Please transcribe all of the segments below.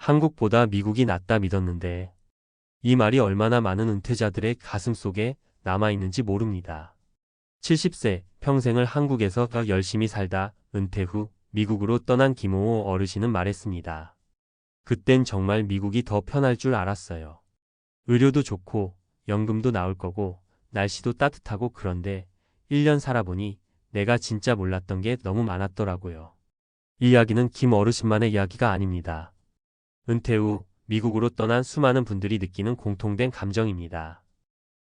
한국보다 미국이 낫다 믿었는데 이 말이 얼마나 많은 은퇴자들의 가슴 속에 남아있는지 모릅니다. 70세 평생을 한국에서 열심히 살다 은퇴 후 미국으로 떠난 김호호 어르신은 말했습니다. 그땐 정말 미국이 더 편할 줄 알았어요. 의료도 좋고 연금도 나올 거고 날씨도 따뜻하고 그런데 1년 살아보니 내가 진짜 몰랐던 게 너무 많았더라고요. 이 이야기는 김 어르신만의 이야기가 아닙니다. 은퇴 후 미국으로 떠난 수많은 분들이 느끼는 공통된 감정입니다.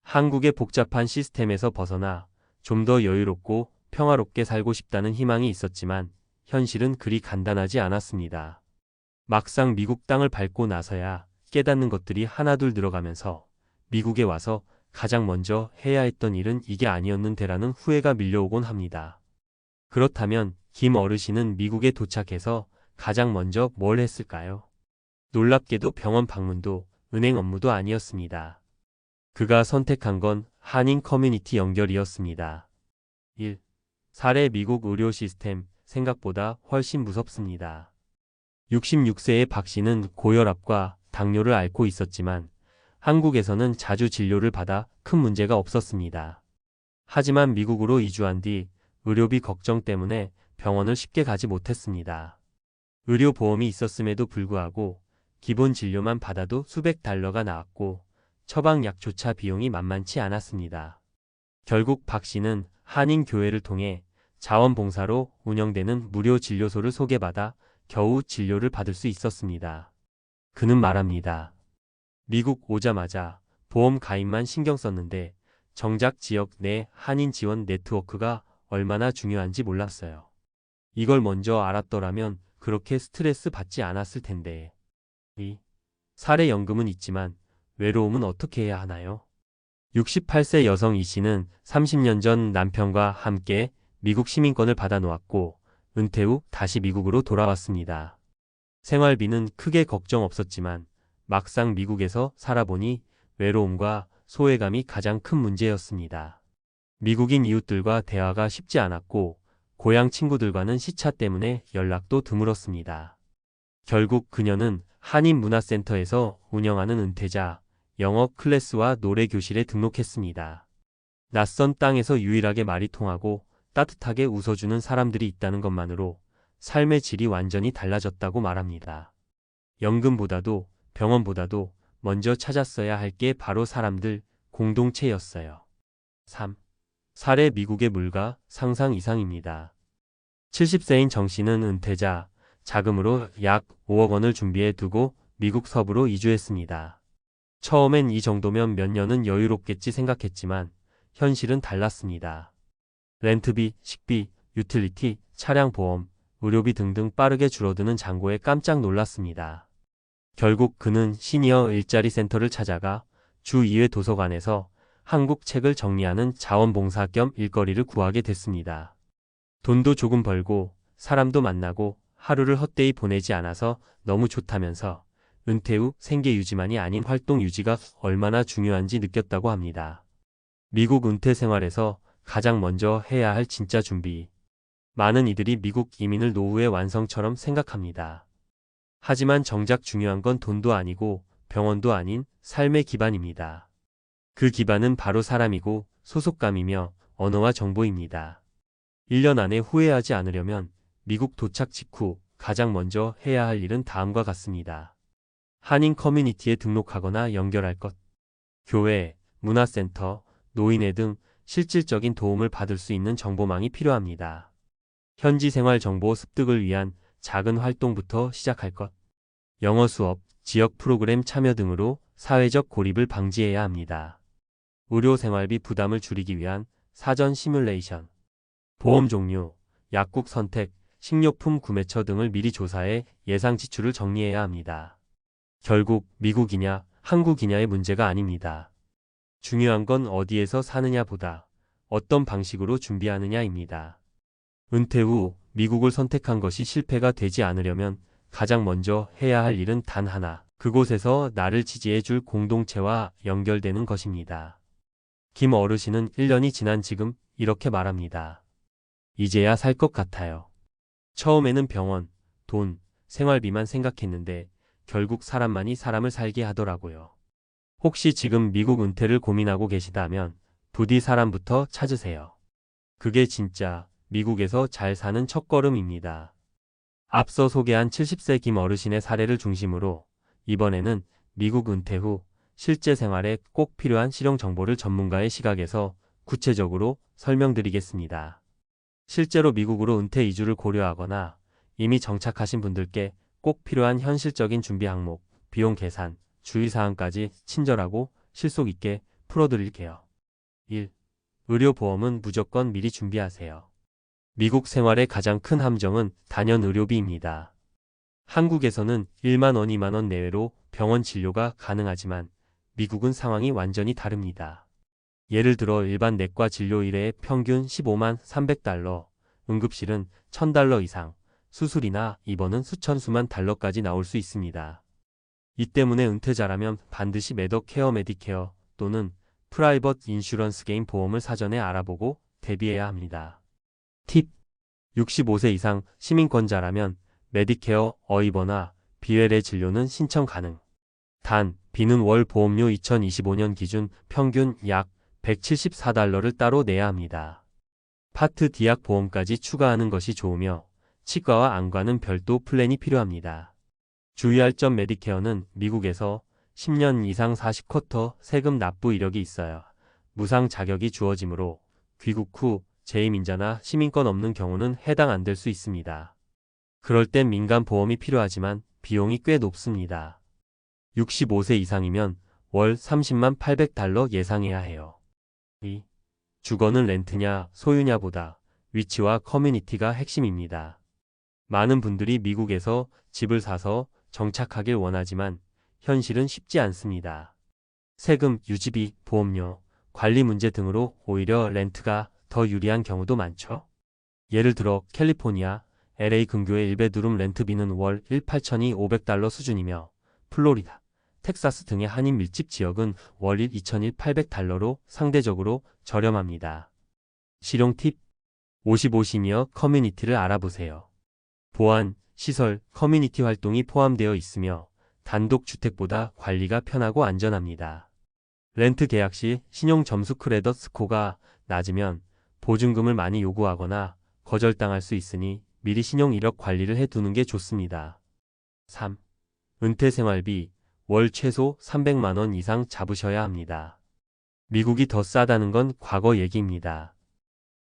한국의 복잡한 시스템에서 벗어나 좀 더 여유롭고 평화롭게 살고 싶다는 희망이 있었지만 현실은 그리 간단하지 않았습니다. 막상 미국 땅을 밟고 나서야 깨닫는 것들이 하나둘 늘어가면서 미국에 와서 가장 먼저 해야 했던 일은 이게 아니었는데라는 후회가 밀려오곤 합니다. 그렇다면 김 어르신은 미국에 도착해서 가장 먼저 뭘 했을까요? 놀랍게도 병원 방문도 은행 업무도 아니었습니다. 그가 선택한 건 한인 커뮤니티 연결이었습니다. 1. 사례 미국 의료 시스템 생각보다 훨씬 무섭습니다. 66세의 박 씨는 고혈압과 당뇨를 앓고 있었지만 한국에서는 자주 진료를 받아 큰 문제가 없었습니다. 하지만 미국으로 이주한 뒤 의료비 걱정 때문에 병원을 쉽게 가지 못했습니다. 의료보험이 있었음에도 불구하고 기본 진료만 받아도 수백 달러가 나왔고 처방약조차 비용이 만만치 않았습니다. 결국 박 씨는 한인교회를 통해 자원봉사로 운영되는 무료 진료소를 소개받아 겨우 진료를 받을 수 있었습니다. 그는 말합니다. 미국 오자마자 보험 가입만 신경 썼는데 정작 지역 내 한인 지원 네트워크가 얼마나 중요한지 몰랐어요. 이걸 먼저 알았더라면 그렇게 스트레스 받지 않았을 텐데. 2. 사례연금은 있지만 외로움은 어떻게 해야 하나요? 68세 여성 이 씨는 30년 전 남편과 함께 미국 시민권을 받아 놓았고 은퇴 후 다시 미국으로 돌아왔습니다. 생활비는 크게 걱정 없었지만 막상 미국에서 살아보니 외로움과 소외감이 가장 큰 문제였습니다. 미국인 이웃들과 대화가 쉽지 않았고 고향 친구들과는 시차 때문에 연락도 드물었습니다. 결국 그녀는 한인문화센터에서 운영하는 은퇴자 영어 클래스와 노래 교실에 등록했습니다. 낯선 땅에서 유일하게 말이 통하고 따뜻하게 웃어주는 사람들이 있다는 것만으로 삶의 질이 완전히 달라졌다고 말합니다. 연금보다도 병원보다도 먼저 찾았어야 할 게 바로 사람들, 공동체였어요. 3. 사례 미국의 물가 상상 이상입니다. 70세인 정 씨는 은퇴자 자금으로 약 5억 원을 준비해 두고 미국 서부로 이주했습니다. 처음엔 이 정도면 몇 년은 여유롭겠지 생각했지만 현실은 달랐습니다. 렌트비, 식비, 유틸리티, 차량 보험, 의료비 등등 빠르게 줄어드는 잔고에 깜짝 놀랐습니다. 결국 그는 시니어 일자리 센터를 찾아가 주 2회 도서관에서 한국 책을 정리하는 자원봉사 겸 일거리를 구하게 됐습니다. 돈도 조금 벌고 사람도 만나고 하루를 헛되이 보내지 않아서 너무 좋다면서 은퇴 후 생계 유지만이 아닌 활동 유지가 얼마나 중요한지 느꼈다고 합니다. 미국 은퇴 생활에서 가장 먼저 해야 할 진짜 준비. 많은 이들이 미국 이민을 노후의 완성처럼 생각합니다. 하지만 정작 중요한 건 돈도 아니고 병원도 아닌 삶의 기반입니다. 그 기반은 바로 사람이고 소속감이며 언어와 정보입니다. 1년 안에 후회하지 않으려면 미국 도착 직후 가장 먼저 해야 할 일은 다음과 같습니다. 한인 커뮤니티에 등록하거나 연결할 것. 교회, 문화센터, 노인회 등 실질적인 도움을 받을 수 있는 정보망이 필요합니다. 현지 생활 정보 습득을 위한 작은 활동부터 시작할 것. 영어 수업, 지역 프로그램 참여 등으로 사회적 고립을 방지해야 합니다. 의료 생활비 부담을 줄이기 위한 사전 시뮬레이션. 보험 종류, 약국 선택, 식료품 구매처 등을 미리 조사해 예상 지출을 정리해야 합니다. 결국 미국이냐 한국이냐의 문제가 아닙니다. 중요한 건 어디에서 사느냐보다 어떤 방식으로 준비하느냐입니다. 은퇴 후 미국을 선택한 것이 실패가 되지 않으려면 가장 먼저 해야 할 일은 단 하나, 그곳에서 나를 지지해 줄 공동체와 연결되는 것입니다. 김 어르신은 1년이 지난 지금 이렇게 말합니다. 이제야 살 것 같아요. 처음에는 병원, 돈, 생활비만 생각했는데 결국 사람만이 사람을 살게 하더라고요. 혹시 지금 미국 은퇴를 고민하고 계시다면 부디 사람부터 찾으세요. 그게 진짜 미국에서 잘 사는 첫걸음입니다. 앞서 소개한 70세 김 어르신의 사례를 중심으로 이번에는 미국 은퇴 후 실제 생활에 꼭 필요한 실용 정보를 전문가의 시각에서 구체적으로 설명드리겠습니다. 실제로 미국으로 은퇴 이주를 고려하거나 이미 정착하신 분들께 꼭 필요한 현실적인 준비 항목, 비용 계산, 주의사항까지 친절하고 실속 있게 풀어드릴게요. 1. 의료보험은 무조건 미리 준비하세요. 미국 생활의 가장 큰 함정은 단연 의료비입니다. 한국에서는 1만 원, 2만 원 내외로 병원 진료가 가능하지만 미국은 상황이 완전히 다릅니다. 예를 들어 일반 내과 진료 1회에 평균 15만 300달러, 응급실은 1000달러 이상, 수술이나 입원은 수천 수만 달러까지 나올 수 있습니다. 이 때문에 은퇴자라면 반드시 메더케어 메디케어 또는 프라이버트 인슈런스 개인 보험을 사전에 알아보고 대비해야 합니다. 팁: 65세 이상 시민권자라면 메디케어, 어이버나 비웰의 진료는 신청 가능. 단, 비는 월 보험료 2025년 기준 평균 약 174달러를 따로 내야 합니다. 파트 D약 보험까지 추가하는 것이 좋으며 치과와 안과는 별도 플랜이 필요합니다. 주의할 점: 메디케어는 미국에서 10년 이상 40쿼터 세금 납부 이력이 있어야 무상 자격이 주어지므로 귀국 후 재임인자나 시민권 없는 경우는 해당 안 될 수 있습니다. 그럴 땐 민간 보험이 필요하지만 비용이 꽤 높습니다. 65세 이상이면 월 30만 800달러 예상해야 해요. 2. 주거는 렌트냐 소유냐보다 위치와 커뮤니티가 핵심입니다. 많은 분들이 미국에서 집을 사서 정착하길 원하지만 현실은 쉽지 않습니다. 세금, 유지비, 보험료, 관리 문제 등으로 오히려 렌트가 더 유리한 경우도 많죠. 예를 들어 캘리포니아, LA 근교의 1베드룸 렌트비는 월 18,500달러 수준이며 플로리다, 텍사스 등의 한인 밀집 지역은 월 2,800달러로 상대적으로 저렴합니다. 실용 팁: 55 시니어 커뮤니티를 알아보세요. 보안, 시설, 커뮤니티 활동이 포함되어 있으며 단독주택보다 관리가 편하고 안전합니다. 렌트 계약 시 신용 점수 크레딧 스코어가 낮으면 보증금을 많이 요구하거나 거절당할 수 있으니 미리 신용 이력 관리를 해두는 게 좋습니다. 3. 은퇴 생활비, 월 최소 300만 원 이상 잡으셔야 합니다. 미국이 더 싸다는 건 과거 얘기입니다.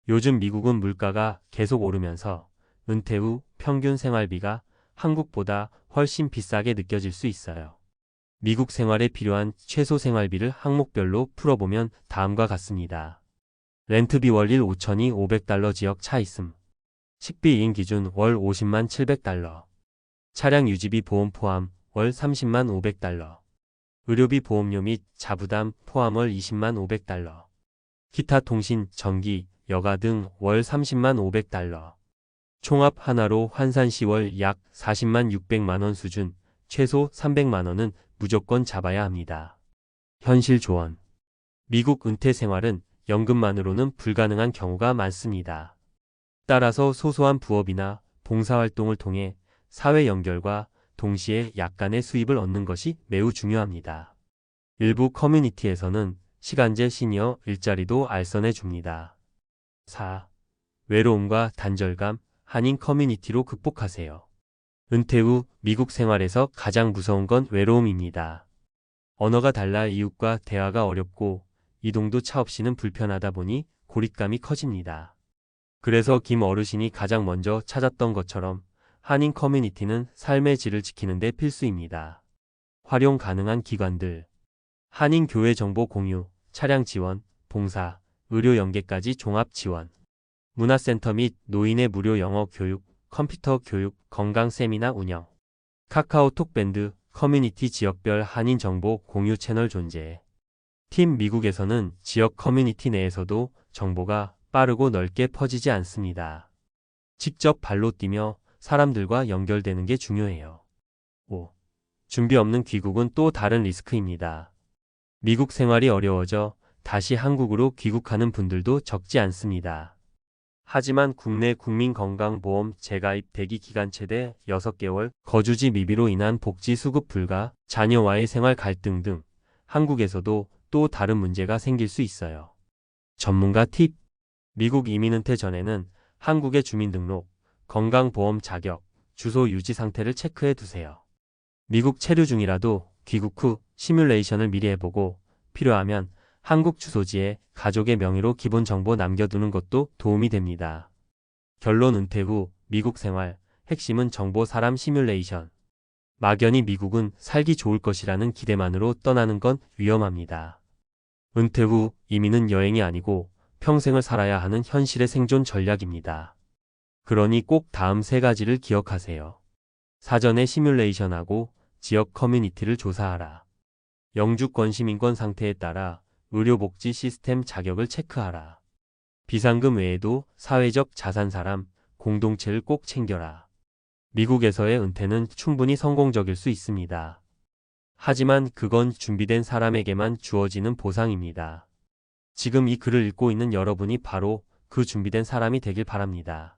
요즘 미국은 물가가 계속 오르면서 은퇴 후 평균 생활비가 한국보다 훨씬 비싸게 느껴질 수 있어요. 미국 생활에 필요한 최소 생활비를 항목별로 풀어보면 다음과 같습니다. 렌트비 월 5,500달러 지역 차 있음. 식비 2인 기준 월 50만 700달러. 차량 유지비 보험 포함 월 30만 500달러. 의료비 보험료 및 자부담 포함 월 20만 500달러. 기타 통신, 전기, 여가 등 월 30만 500달러. 총합 하나로 환산 시 월 약 40만 600만 원 수준, 최소 300만 원은 무조건 잡아야 합니다. 현실 조언: 미국 은퇴 생활은 연금만으로는 불가능한 경우가 많습니다. 따라서 소소한 부업이나 봉사활동을 통해 사회 연결과 동시에 약간의 수입을 얻는 것이 매우 중요합니다. 일부 커뮤니티에서는 시간제 시니어 일자리도 알선해 줍니다. 4. 외로움과 단절감, 한인 커뮤니티로 극복하세요. 은퇴 후 미국 생활에서 가장 무서운 건 외로움입니다. 언어가 달라 이웃과 대화가 어렵고 이동도 차 없이는 불편하다 보니 고립감이 커집니다. 그래서 김 어르신이 가장 먼저 찾았던 것처럼 한인 커뮤니티는 삶의 질을 지키는 데 필수입니다. 활용 가능한 기관들: 한인 교회 정보 공유, 차량 지원, 봉사, 의료 연계까지 종합 지원. 문화센터 및 노인의 무료 영어 교육, 컴퓨터 교육, 건강 세미나 운영. 카카오톡 밴드, 커뮤니티 지역별 한인 정보 공유 채널 존재. 팀 미국에서는 지역 커뮤니티 내에서도 정보가 빠르고 넓게 퍼지지 않습니다. 직접 발로 뛰며 사람들과 연결되는 게 중요해요. 5. 준비 없는 귀국은 또 다른 리스크입니다. 미국 생활이 어려워져 다시 한국으로 귀국하는 분들도 적지 않습니다. 하지만 국내 국민건강보험 재가입 대기 기간 최대 6개월, 거주지 미비로 인한 복지 수급 불가, 자녀와의 생활 갈등 등 한국에서도 또 다른 문제가 생길 수 있어요. 전문가 팁. 미국 이민은퇴 전에는 한국의 주민등록, 건강보험 자격, 주소 유지 상태를 체크해 두세요. 미국 체류 중이라도 귀국 후 시뮬레이션을 미리 해보고 필요하면 한국 주소지에 가족의 명의로 기본 정보 남겨두는 것도 도움이 됩니다. 결론. 은퇴 후 미국 생활, 핵심은 정보 사람 시뮬레이션. 막연히 미국은 살기 좋을 것이라는 기대만으로 떠나는 건 위험합니다. 은퇴 후 이민은 여행이 아니고 평생을 살아야 하는 현실의 생존 전략입니다. 그러니 꼭 다음 3가지를 기억하세요. 사전에 시뮬레이션하고 지역 커뮤니티를 조사하라. 영주권 시민권 상태에 따라 의료복지 시스템 자격을 체크하라. 비상금 외에도 사회적 자산 사람, 공동체를 꼭 챙겨라. 미국에서의 은퇴는 충분히 성공적일 수 있습니다. 하지만 그건 준비된 사람에게만 주어지는 보상입니다. 지금 이 글을 읽고 있는 여러분이 바로 그 준비된 사람이 되길 바랍니다.